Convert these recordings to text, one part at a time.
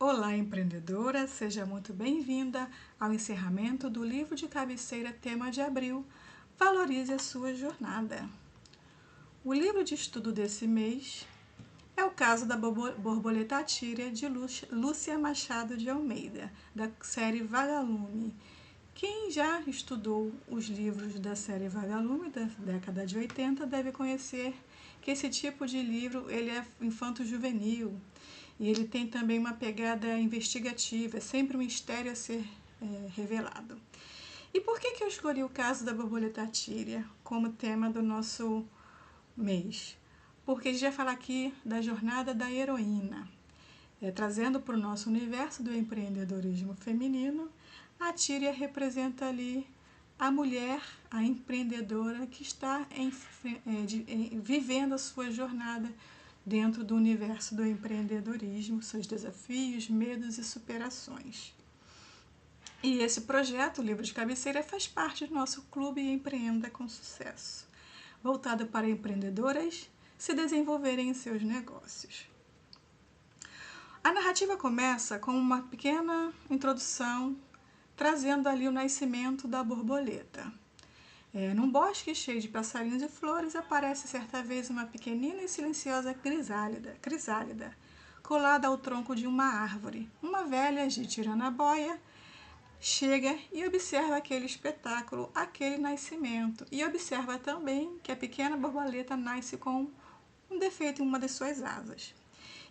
Olá, empreendedora, seja muito bem-vinda ao encerramento do livro de cabeceira Tema de Abril, Valorize a Sua Jornada. O livro de estudo desse mês é o caso da borboleta Atíria, de Lúcia Machado de Almeida, da série Vagalume. Quem já estudou os livros da série Vagalume, da década de 80, deve conhecer que esse tipo de livro ele é infanto-juvenil e ele tem também uma pegada investigativa, é sempre um mistério a ser revelado. E por que eu escolhi o caso da borboleta Atíria como tema do nosso mês? Porque a gente vai falar aqui da jornada da heroína, trazendo para o nosso universo do empreendedorismo feminino. A Atíria representa ali a mulher, a empreendedora que está vivendo a sua jornada dentro do universo do empreendedorismo, seus desafios, medos e superações. E esse projeto, o livro de cabeceira, faz parte do nosso Clube Empreenda com Sucesso, voltado para empreendedoras se desenvolverem em seus negócios. A narrativa começa com uma pequena introdução, trazendo ali o nascimento da borboleta. Num bosque cheio de passarinhos e flores, aparece certa vez uma pequenina e silenciosa crisálida, colada ao tronco de uma árvore. Uma velha jitiranaboia chega e observa aquele espetáculo, aquele nascimento, e observa também que a pequena borboleta nasce com um defeito em uma das suas asas.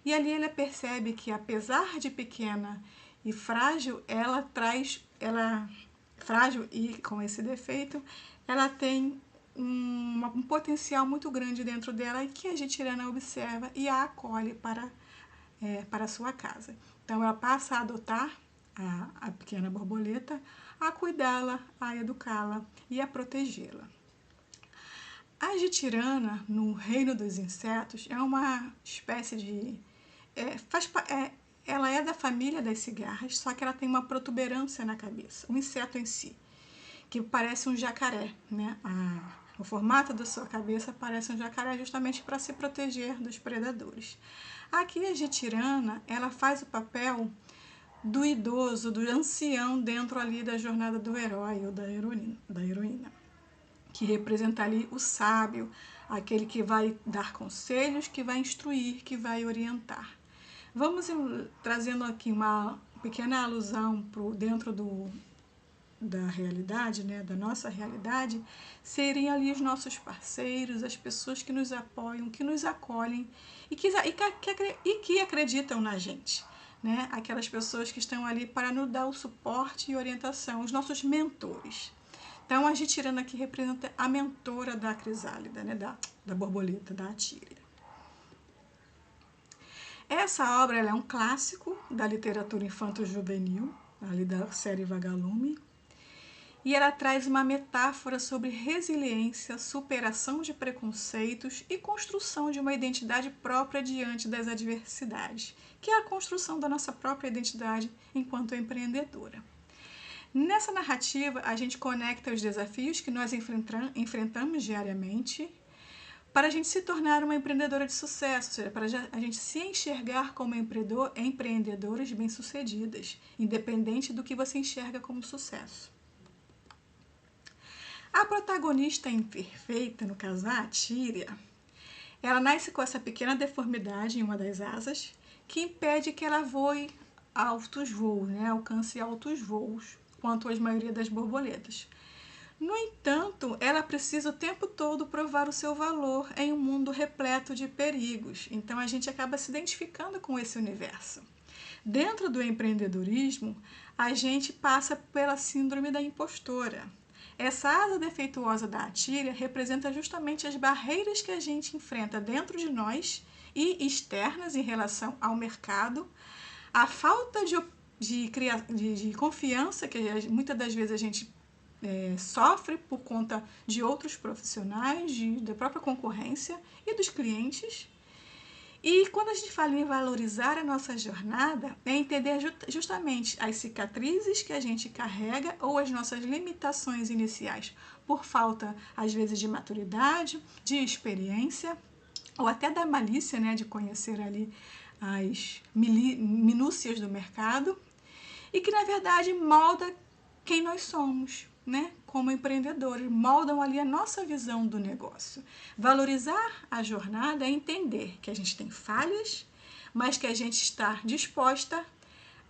E ali ela percebe que, apesar de pequena e frágil, frágil e com esse defeito, ela tem um potencial muito grande dentro dela e que a jitirana observa e a acolhe para a sua casa. Então ela passa a adotar a pequena borboleta, a cuidá-la, a educá-la e a protegê-la. A jitirana, no reino dos insetos, é uma espécie de... ela é da família das cigarras, só que ela tem uma protuberância na cabeça, um inseto em si, que parece um jacaré, né? O formato da sua cabeça parece um jacaré justamente para se proteger dos predadores. Aqui a jitirana, ela faz o papel do idoso, do ancião dentro ali da jornada do herói ou da heroína, que representa ali o sábio, aquele que vai dar conselhos, que vai instruir, que vai orientar. Vamos trazendo aqui uma pequena alusão dentro da realidade, né, da nossa realidade, seriam ali os nossos parceiros, as pessoas que nos apoiam, que nos acolhem e que acreditam na gente, né? Aquelas pessoas que estão ali para nos dar o suporte e orientação, os nossos mentores. Então, a jitirana aqui representa a mentora da crisálida, né, da borboleta, da Atíria. Essa obra ela é um clássico da literatura infanto-juvenil, ali da série Vagalume, e ela traz uma metáfora sobre resiliência, superação de preconceitos e construção de uma identidade própria diante das adversidades, que é a construção da nossa própria identidade enquanto empreendedora. Nessa narrativa, a gente conecta os desafios que nós enfrentamos diariamente para a gente se tornar uma empreendedora de sucesso, ou seja, para a gente se enxergar como empreendedoras bem-sucedidas, independente do que você enxerga como sucesso. A protagonista imperfeita, no caso a Atíria, ela nasce com essa pequena deformidade em uma das asas que impede que ela voe altos voos, né? Alcance altos voos, quanto a maioria das borboletas. No entanto, ela precisa o tempo todo provar o seu valor em um mundo repleto de perigos. Então a gente acaba se identificando com esse universo. Dentro do empreendedorismo, a gente passa pela síndrome da impostora. Essa asa defeituosa da Atíria representa justamente as barreiras que a gente enfrenta dentro de nós e externas em relação ao mercado, a falta de confiança que muitas das vezes a gente sofre por conta de outros profissionais, da própria concorrência e dos clientes. E quando a gente fala em valorizar a nossa jornada, é entender justamente as cicatrizes que a gente carrega ou as nossas limitações iniciais, por falta, às vezes, de maturidade, de experiência, ou até da malícia, né, de conhecer ali as minúcias do mercado e que, na verdade, molda quem nós somos, né? Como empreendedores, moldam ali a nossa visão do negócio. Valorizar a jornada é entender que a gente tem falhas, mas que a gente está disposta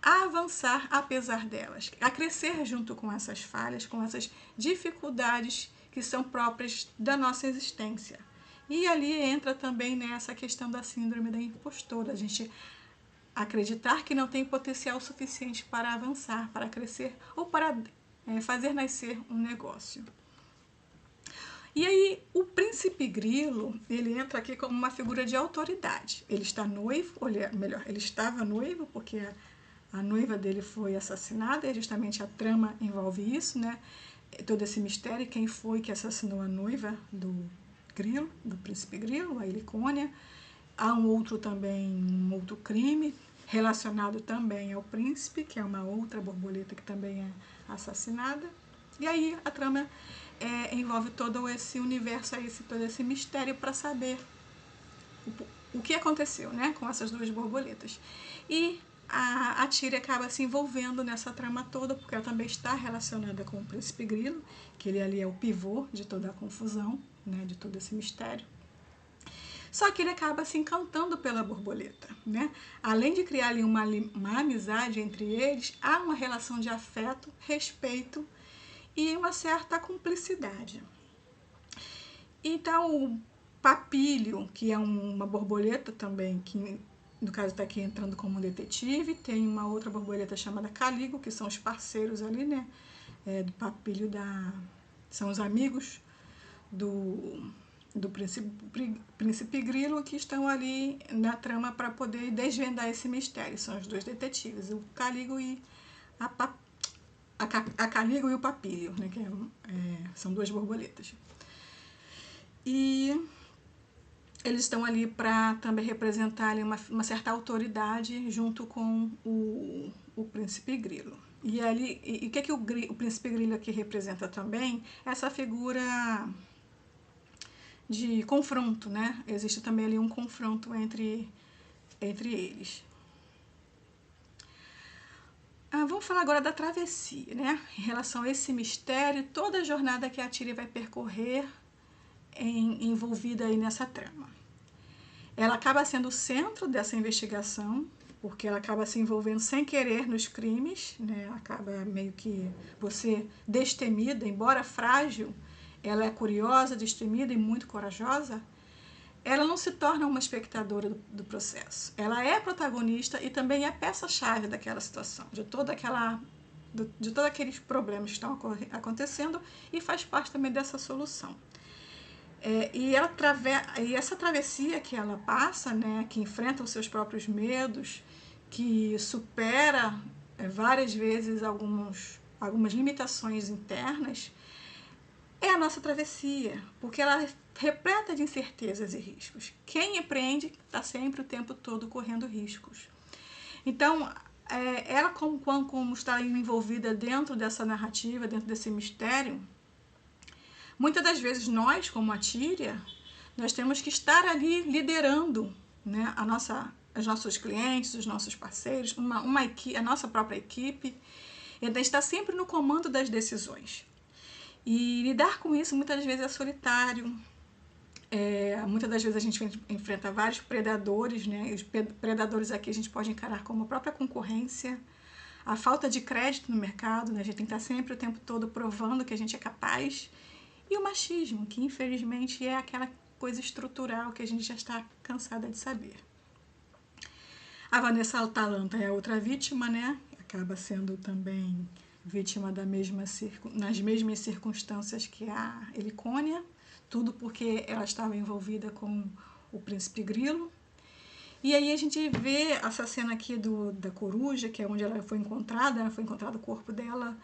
a avançar apesar delas, a crescer junto com essas falhas, com essas dificuldades que são próprias da nossa existência. E ali entra também nessa questão da síndrome da impostora, a gente acreditar que não tem potencial suficiente para avançar, para crescer ou para fazer nascer um negócio. E aí o príncipe Grilo, ele entra aqui como uma figura de autoridade. Ele está noivo, ou melhor, ele estava noivo, porque a noiva dele foi assassinada, e justamente a trama envolve isso, né? Todo esse mistério, quem foi que assassinou a noiva do Grilo, do príncipe Grilo, a Helicônia. Há um outro crime relacionado também ao príncipe, que é uma outra borboleta que também é assassinada. E aí a trama envolve todo esse universo, todo esse mistério para saber o que aconteceu, né, com essas duas borboletas. E a Tiri acaba se envolvendo nessa trama toda, porque ela também está relacionada com o príncipe Grilo, que ele ali é o pivô de toda a confusão, né, de todo esse mistério. Só que ele acaba se encantando pela borboleta, né? Além de criar ali uma amizade entre eles, há uma relação de afeto, respeito e uma certa cumplicidade. Então, o papilho, que é uma borboleta também, que no caso está aqui entrando como detetive, tem uma outra borboleta chamada Caligo, que são os parceiros ali, né? Do papilho são os amigos do príncipe Grilo, que estão ali na trama para poder desvendar esse mistério. São os dois detetives, o Caligo e a Caligo e o Papilho, né, que são duas borboletas. E eles estão ali para também representar ali uma certa autoridade junto com o príncipe Grilo. E o que o príncipe Grilo aqui representa também? Essa figura de confronto, né? Existe também ali um confronto entre eles. Vamos falar agora da travessia, né? Em relação a esse mistério, toda a jornada que a Tiri vai percorrer envolvida aí nessa trama. Ela acaba sendo o centro dessa investigação, porque ela acaba se envolvendo sem querer nos crimes, né? Acaba meio que você destemida, embora frágil, ela é curiosa, destemida e muito corajosa. Ela não se torna uma espectadora do processo. Ela é protagonista e também é peça-chave daquela situação, de todos aqueles problemas que estão acontecendo, e faz parte também dessa solução. E essa travessia que ela passa, né, que enfrenta os seus próprios medos, que supera várias vezes algumas limitações internas, é a nossa travessia, porque ela é repleta de incertezas e riscos. Quem empreende está sempre o tempo todo correndo riscos. Então, ela como está envolvida dentro dessa narrativa, dentro desse mistério, muitas das vezes nós, como a Tíria, nós temos que estar ali liderando, né, os nossos clientes, os nossos parceiros, a nossa própria equipe, e está sempre no comando das decisões. E lidar com isso muitas vezes é solitário. Muitas das vezes a gente enfrenta vários predadores, né? Os predadores aqui a gente pode encarar como a própria concorrência, a falta de crédito no mercado, né? A gente tem que estar sempre o tempo todo provando que a gente é capaz. E o machismo, que infelizmente é aquela coisa estrutural que a gente já está cansada de saber. A Vanessa Atalanta é a outra vítima, né? Acaba sendo também vítima nas mesmas circunstâncias que a Helicônia, tudo porque ela estava envolvida com o príncipe Grilo. E aí a gente vê essa cena aqui da coruja, que é onde ela foi encontrada o corpo dela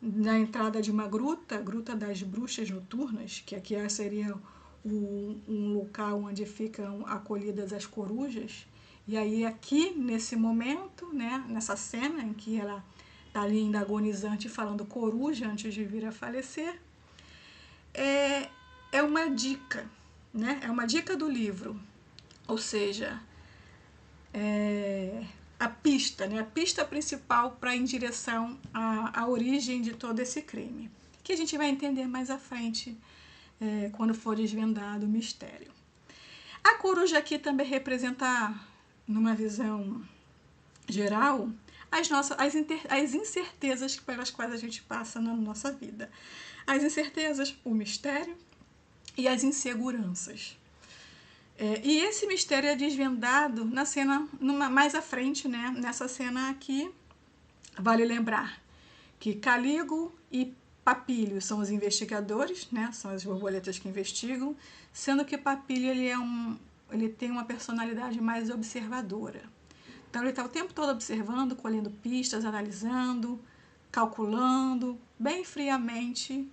na entrada de uma gruta das bruxas noturnas, que aqui seria um local onde ficam acolhidas as corujas. E aí aqui, nesse momento, né, nessa cena em que ela está ali ainda agonizante, falando coruja antes de vir a falecer, é uma dica, né? É uma dica do livro. Ou seja, a pista, né? A pista principal para em direção à origem de todo esse crime, que a gente vai entender mais à frente, quando for desvendado o mistério. A coruja aqui também representa, numa visão geral, as incertezas pelas quais a gente passa na nossa vida. As incertezas, o mistério e as inseguranças. E esse mistério é desvendado na cena, mais à frente, né? Nessa cena aqui, vale lembrar que Caligo e Papilio são os investigadores, né? São as borboletas que investigam, sendo que Papilio ele tem uma personalidade mais observadora. Então ele está o tempo todo observando, colhendo pistas, analisando, calculando, bem friamente.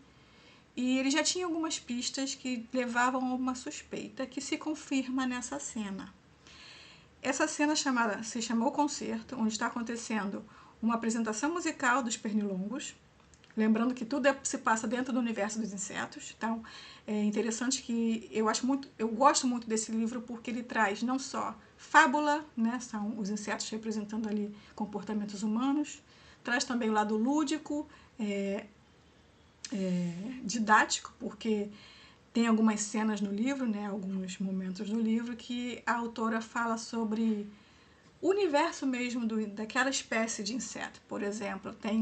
E ele já tinha algumas pistas que levavam a uma suspeita, que se confirma nessa cena. Essa cena se chamou Concerto, onde está acontecendo uma apresentação musical dos pernilongos. Lembrando que tudo se passa dentro do universo dos insetos. Então, é interessante que eu gosto muito desse livro porque ele traz não só fábula, né, são os insetos representando ali comportamentos humanos, traz também o lado lúdico, didático, porque tem algumas cenas no livro, né, alguns momentos do livro que a autora fala sobre o universo mesmo daquela espécie de inseto. Por exemplo, tem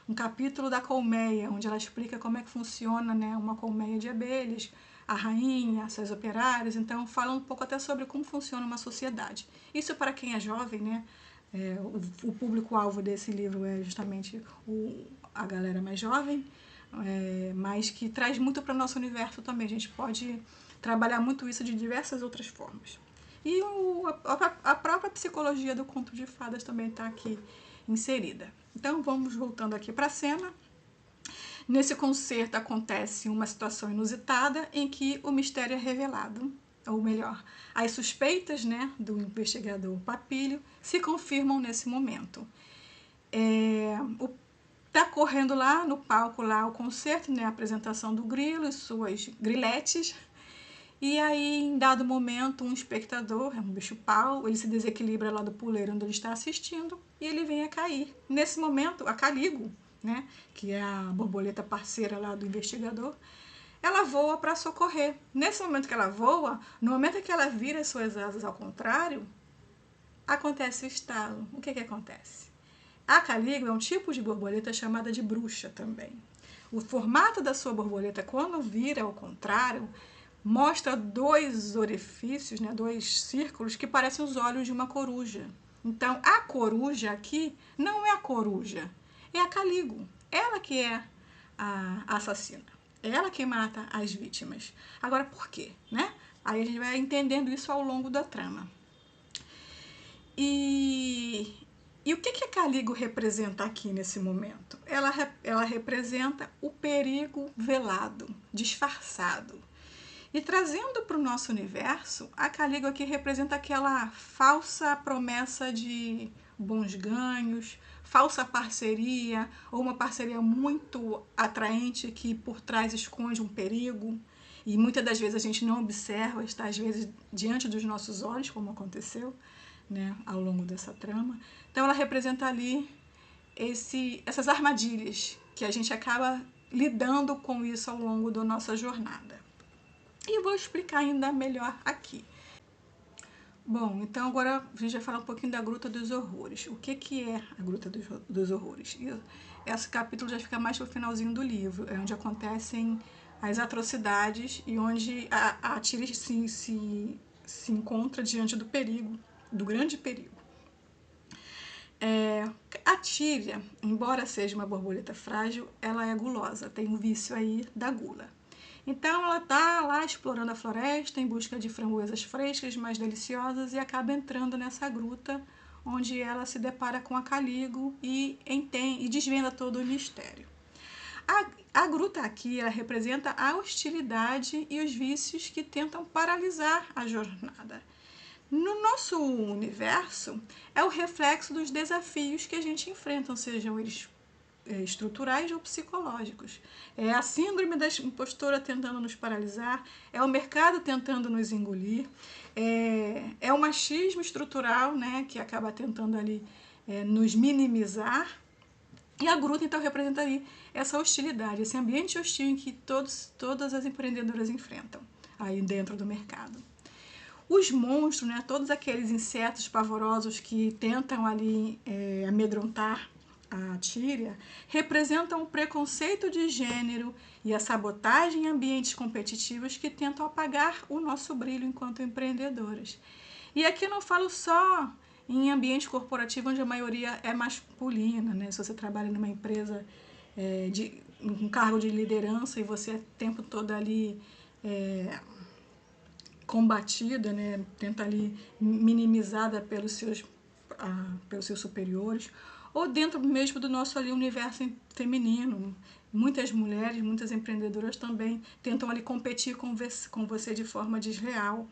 um capítulo da colmeia, onde ela explica como é que funciona, né, uma colmeia de abelhas, a rainha, seus operários. Então, fala um pouco até sobre como funciona uma sociedade. Isso para quem é jovem, né? O público-alvo desse livro é justamente a galera mais jovem, mas que traz muito para o nosso universo também. A gente pode trabalhar muito isso de diversas outras formas. E a própria psicologia do conto de fadas também está aqui inserida. Então, vamos voltando aqui para a cena. Nesse concerto acontece uma situação inusitada em que o mistério é revelado, ou melhor, as suspeitas, né, do investigador Papilio se confirmam nesse momento. Tá correndo lá no palco lá o concerto, né, a apresentação do grilo e suas griletes. E aí, em dado momento, um espectador, um bicho-pau, ele se desequilibra lá do puleiro onde ele está assistindo e ele vem a cair. Nesse momento, a Caligo, né, que é a borboleta parceira lá do investigador, ela voa para socorrer. Nesse momento que ela voa, no momento que ela vira as suas asas ao contrário, acontece o estalo. O que acontece? A Caligo é um tipo de borboleta chamada de bruxa também. O formato da sua borboleta, quando vira ao contrário, mostra dois orifícios, né, dois círculos que parecem os olhos de uma coruja. Então, a coruja aqui não é a coruja, é a Caligo. Ela que é a assassina. É ela que mata as vítimas. Agora, por quê? Né? Aí a gente vai entendendo isso ao longo da trama. E o que a Caligo representa aqui nesse momento? Ela representa o perigo velado, disfarçado. E trazendo para o nosso universo, a Caligo aqui representa aquela falsa promessa de bons ganhos, falsa parceria, ou uma parceria muito atraente que por trás esconde um perigo. E muitas das vezes a gente não observa, está às vezes diante dos nossos olhos, como aconteceu, né, ao longo dessa trama. Então ela representa ali essas armadilhas que a gente acaba lidando com isso ao longo da nossa jornada. E vou explicar ainda melhor aqui. Bom, então agora a gente vai falar um pouquinho da Gruta dos Horrores. O que é a Gruta dos Horrores? Esse capítulo já fica mais pro finalzinho do livro, é onde acontecem as atrocidades e onde a Tíria se encontra diante do perigo, do grande perigo. A Tíria, embora seja uma borboleta frágil, ela é gulosa, tem um vício aí da gula. Então ela está lá explorando a floresta em busca de framboesas frescas, mais deliciosas, e acaba entrando nessa gruta, onde ela se depara com a Caligo e desvenda todo o mistério. A gruta aqui ela representa a hostilidade e os vícios que tentam paralisar a jornada. No nosso universo, é o reflexo dos desafios que a gente enfrenta, sejam eles estruturais ou psicológicos. É a síndrome da impostora tentando nos paralisar, é o mercado tentando nos engolir, é o machismo estrutural, né, que acaba tentando ali nos minimizar. E a gruta, então, representa aí essa hostilidade, esse ambiente hostil em que todas as empreendedoras enfrentam aí dentro do mercado. Os monstros, né, todos aqueles insetos pavorosos que tentam ali amedrontar a Tíria, representam o preconceito de gênero e a sabotagem em ambientes competitivos que tentam apagar o nosso brilho enquanto empreendedoras. E aqui eu não falo só em ambiente corporativo onde a maioria é masculina, né? Se você trabalha numa empresa de um cargo de liderança e você é o tempo todo ali combatida, né? Tenta ali minimizada pelos seus superiores, ou dentro mesmo do nosso ali universo feminino. Muitas mulheres, muitas empreendedoras também tentam ali competir com você de forma desleal.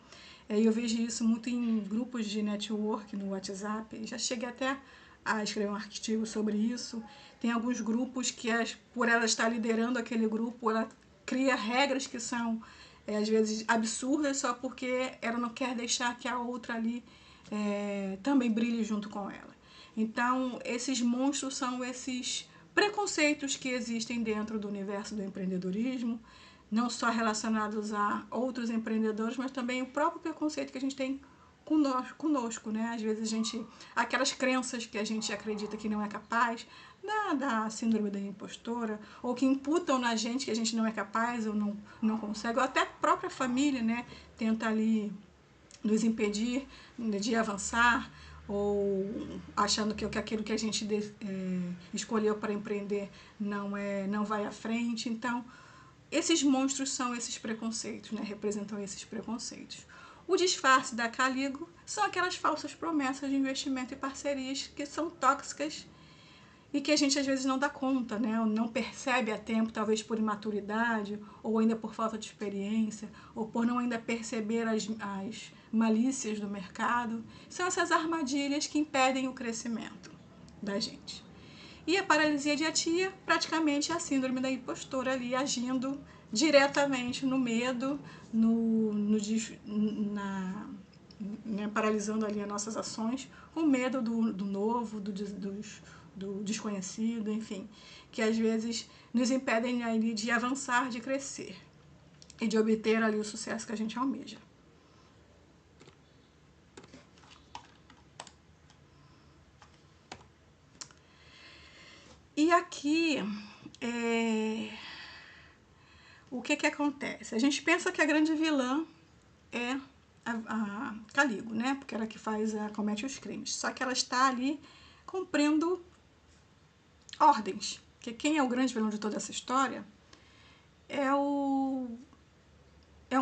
Eu vejo isso muito em grupos de network no WhatsApp. Já cheguei até a escrever um artigo sobre isso. Tem alguns grupos que, por ela estar liderando aquele grupo, ela cria regras que são, às vezes, absurdas só porque ela não quer deixar que a outra ali também brilhe junto com ela. Então, esses monstros são esses preconceitos que existem dentro do universo do empreendedorismo, não só relacionados a outros empreendedores, mas também o próprio preconceito que a gente tem conosco, né? Às vezes aquelas crenças que a gente acredita que não é capaz, da síndrome da impostora, ou que imputam na gente que a gente não é capaz ou não consegue, ou até a própria família, né? Tenta ali nos impedir de avançar, ou achando que aquilo que a gente escolheu para empreender não vai à frente. Então, esses monstros são esses preconceitos, né? Representam esses preconceitos. O disfarce da Caligo são aquelas falsas promessas de investimento e parcerias que são tóxicas e que a gente às vezes não dá conta, né? Ou não percebe a tempo, talvez por imaturidade, ou ainda por falta de experiência, ou por não ainda perceber as malícias do mercado. São essas armadilhas que impedem o crescimento da gente. E a paralisia de Atia, praticamente, é a síndrome da impostora ali, agindo diretamente no medo, paralisando ali as nossas ações, com medo do novo, do desconhecido, enfim, que às vezes nos impedem ali de avançar, de crescer e de obter ali o sucesso que a gente almeja. E aqui, o que acontece? A gente pensa que a grande vilã é a Caligo, né? Porque ela que comete os crimes. Só que ela está ali cumprindo ordens. Porque quem é o grande vilão de toda essa história é um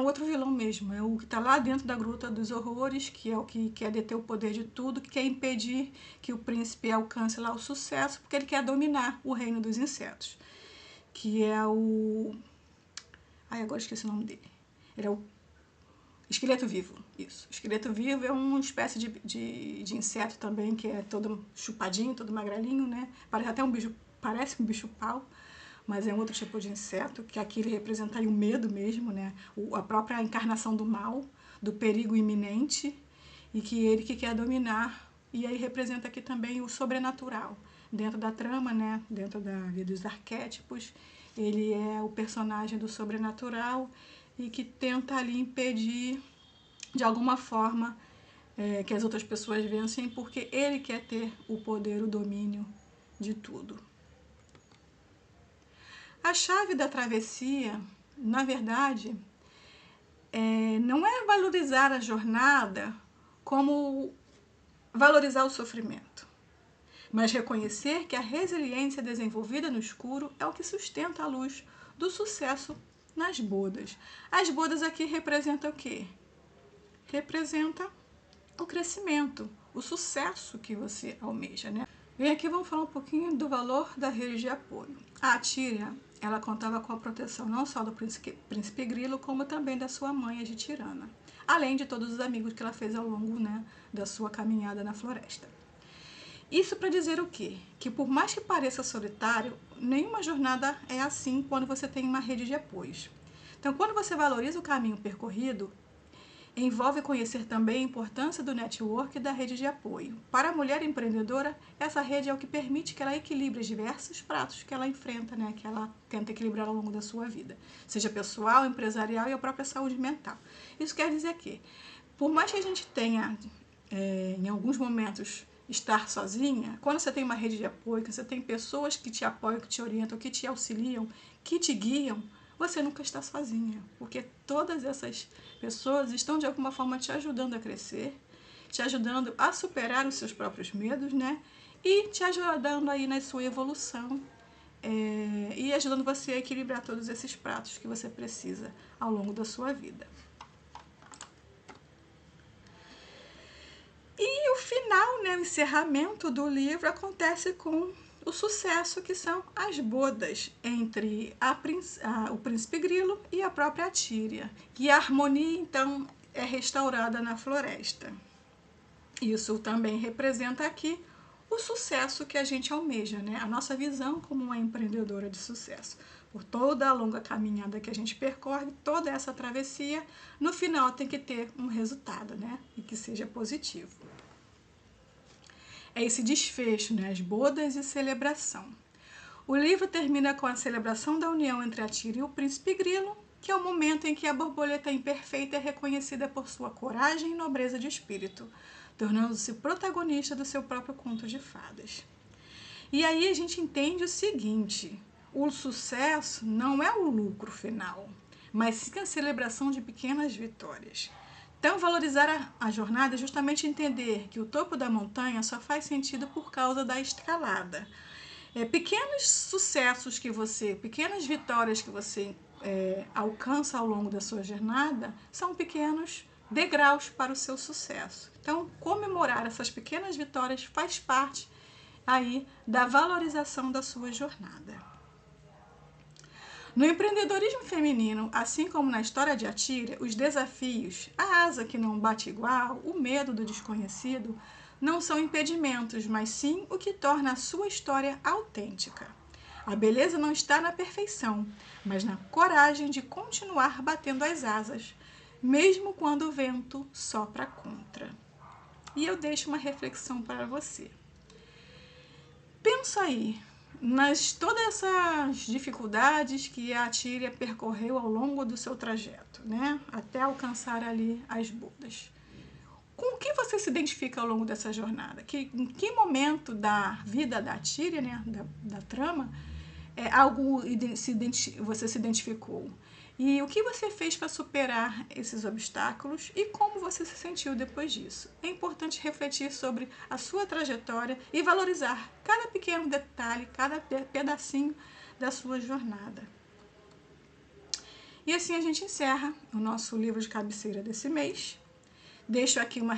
outro vilão mesmo. É o que está lá dentro da Gruta dos Horrores, que é o que quer deter o poder de tudo, que quer impedir que o príncipe alcance lá o sucesso, porque ele quer dominar o reino dos insetos. Que é o... Ai, agora esqueci o nome dele. Ele é o esqueleto vivo, isso. O esqueleto vivo é uma espécie de inseto também, que é todo chupadinho, todo magrelinho, né? Parece um bicho-pau, mas é um outro tipo de inseto, que aqui ele representa o medo mesmo, né? A própria encarnação do mal, do perigo iminente, e que ele que quer dominar. E aí representa aqui também o sobrenatural. Dentro da trama, né? Dentro dos arquétipos, ele é o personagem do sobrenatural e que tenta ali impedir, de alguma forma, que as outras pessoas vencem, porque ele quer ter o poder, o domínio de tudo. A chave da travessia, na verdade, não é valorizar a jornada como valorizar o sofrimento, mas reconhecer que a resiliência desenvolvida no escuro é o que sustenta a luz do sucesso nas bodas. As bodas aqui representam o quê? Representa o crescimento, o sucesso que você almeja, né? E aqui vamos falar um pouquinho do valor da rede de apoio. A Tíria, ela contava com a proteção não só do príncipe Grilo, como também da sua mãe, a Tirana, além de todos os amigos que ela fez ao longo, né, da sua caminhada na floresta. Isso para dizer o quê? Que por mais que pareça solitário, nenhuma jornada é assim quando você tem uma rede de apoios. Então, quando você valoriza o caminho percorrido, envolve conhecer também a importância do network e da rede de apoio. Para a mulher empreendedora, essa rede é o que permite que ela equilibre os diversos pratos que ela enfrenta, né, que ela tenta equilibrar ao longo da sua vida, seja pessoal, empresarial e a própria saúde mental. Isso quer dizer que, por mais que a gente tenha, em alguns momentos, estar sozinha, quando você tem uma rede de apoio, que você tem pessoas que te apoiam, que te orientam, que te auxiliam, que te guiam, você nunca está sozinha, porque todas essas pessoas estão de alguma forma te ajudando a crescer, te ajudando a superar os seus próprios medos, né? E te ajudando aí na sua evolução e ajudando você a equilibrar todos esses pratos que você precisa ao longo da sua vida. E o final, né, o encerramento do livro acontece com o sucesso, que são as bodas entre o príncipe Grilo e a própria Tíria. E a harmonia, então, é restaurada na floresta. Isso também representa aqui o sucesso que a gente almeja, né? A nossa visão como uma empreendedora de sucesso. Por toda a longa caminhada que a gente percorre, toda essa travessia, no final tem que ter um resultado, né? E que seja positivo. É esse desfecho, né? As bodas e celebração. O livro termina com a celebração da união entre a Tíria e o príncipe Grilo, que é o momento em que a borboleta imperfeita é reconhecida por sua coragem e nobreza de espírito, tornando-se protagonista do seu próprio conto de fadas. E aí a gente entende o seguinte: o sucesso não é o lucro final, mas sim a celebração de pequenas vitórias. Então, valorizar a jornada é justamente entender que o topo da montanha só faz sentido por causa da escalada. Pequenos sucessos pequenas vitórias que você alcança ao longo da sua jornada são pequenos degraus para o seu sucesso. Então, comemorar essas pequenas vitórias faz parte aí da valorização da sua jornada. No empreendedorismo feminino, assim como na história de Atíria, os desafios, a asa que não bate igual, o medo do desconhecido, não são impedimentos, mas sim o que torna a sua história autêntica. A beleza não está na perfeição, mas na coragem de continuar batendo as asas, mesmo quando o vento sopra contra. E eu deixo uma reflexão para você. Pensa aí, todas essas dificuldades que a Tíria percorreu ao longo do seu trajeto, né? Até alcançar ali as bodas. Com o que você se identifica ao longo dessa jornada? Em que momento da vida da Tíria, né, da trama, você se identificou? E o que você fez para superar esses obstáculos e como você se sentiu depois disso? É importante refletir sobre a sua trajetória e valorizar cada pequeno detalhe, cada pedacinho da sua jornada. E assim a gente encerra o nosso livro de cabeceira desse mês. Deixo aqui uma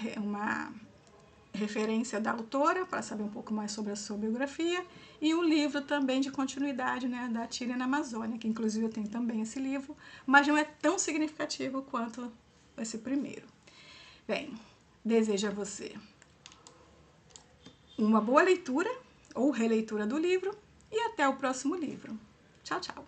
referência da autora para saber um pouco mais sobre a sua biografia e um livro também de continuidade, né, da Tíria na Amazônia, que inclusive eu tenho também esse livro, mas não é tão significativo quanto esse primeiro. Bem, desejo a você uma boa leitura ou releitura do livro e até o próximo livro. Tchau, tchau!